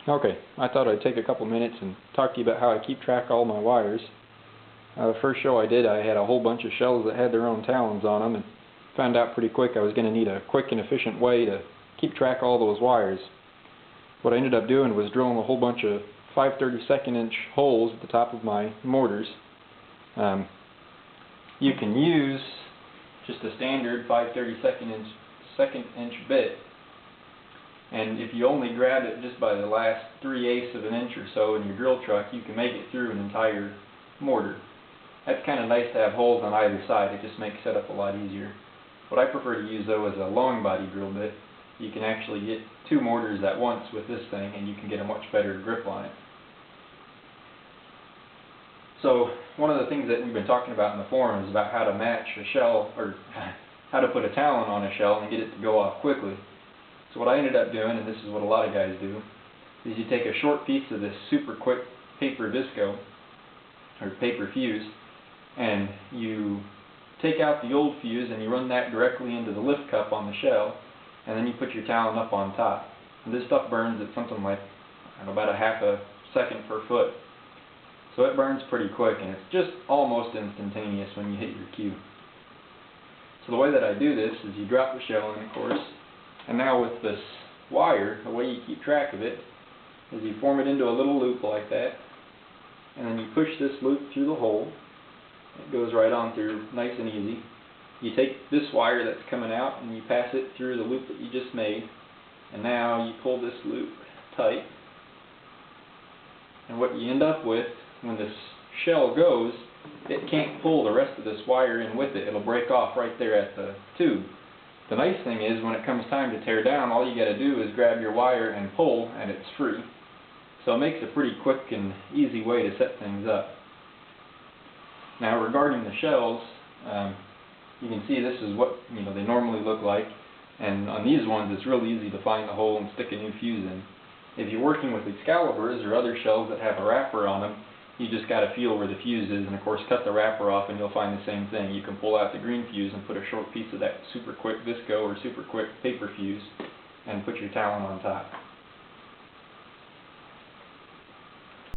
Okay, I thought I'd take a couple minutes and talk to you about how I keep track of all my wires. The first show I did, I had a whole bunch of shells that had their own talons on them, and found out pretty quick I was going to need a quick and efficient way to keep track of all those wires. What I ended up doing was drilling a whole bunch of 5/32 inch holes at the top of my mortars. You can use just a standard 5/32 inch bit, and if you only grab it just by the last 3/8 of an inch or so in your drill truck, you can make it through an entire mortar. That's kind of nice to have holes on either side. It just makes setup a lot easier. What I prefer to use though is a long body drill bit. You can actually get two mortars at once with this thing, and you can get a much better grip on it. So one of the things that we've been talking about in the forum is about how to match a shell, or how to put a talon on a shell and get it to go off quickly. So what I ended up doing, and this is what a lot of guys do, is you take a short piece of this super quick paper visco, or paper fuse, and you take out the old fuse and you run that directly into the lift cup on the shell, and then you put your talon up on top. And this stuff burns at something like about a half a second per foot. So it burns pretty quick, and it's just almost instantaneous when you hit your cue. So the way that I do this is you drop the shell in, of course, and now with this wire, the way you keep track of it is you form it into a little loop like that, and then you push this loop through the hole. It goes right on through, nice and easy. You take this wire that's coming out and you pass it through the loop that you just made, and now you pull this loop tight. And what you end up with, when this shell goes, it can't pull the rest of this wire in with it. It'll break off right there at the tube. The nice thing is, when it comes time to tear down, all you got to do is grab your wire and pull, and it's free. So it makes a pretty quick and easy way to set things up. Now regarding the shells, you can see this is what they normally look like, and on these ones it's really easy to find the hole and stick a new fuse in. If you're working with Excaliburs or other shells that have a wrapper on them, you just got to feel where the fuse is, and of course cut the wrapper off and you'll find the same thing. You can pull out the green fuse and put a short piece of that super quick visco or super quick paper fuse and put your talon on top.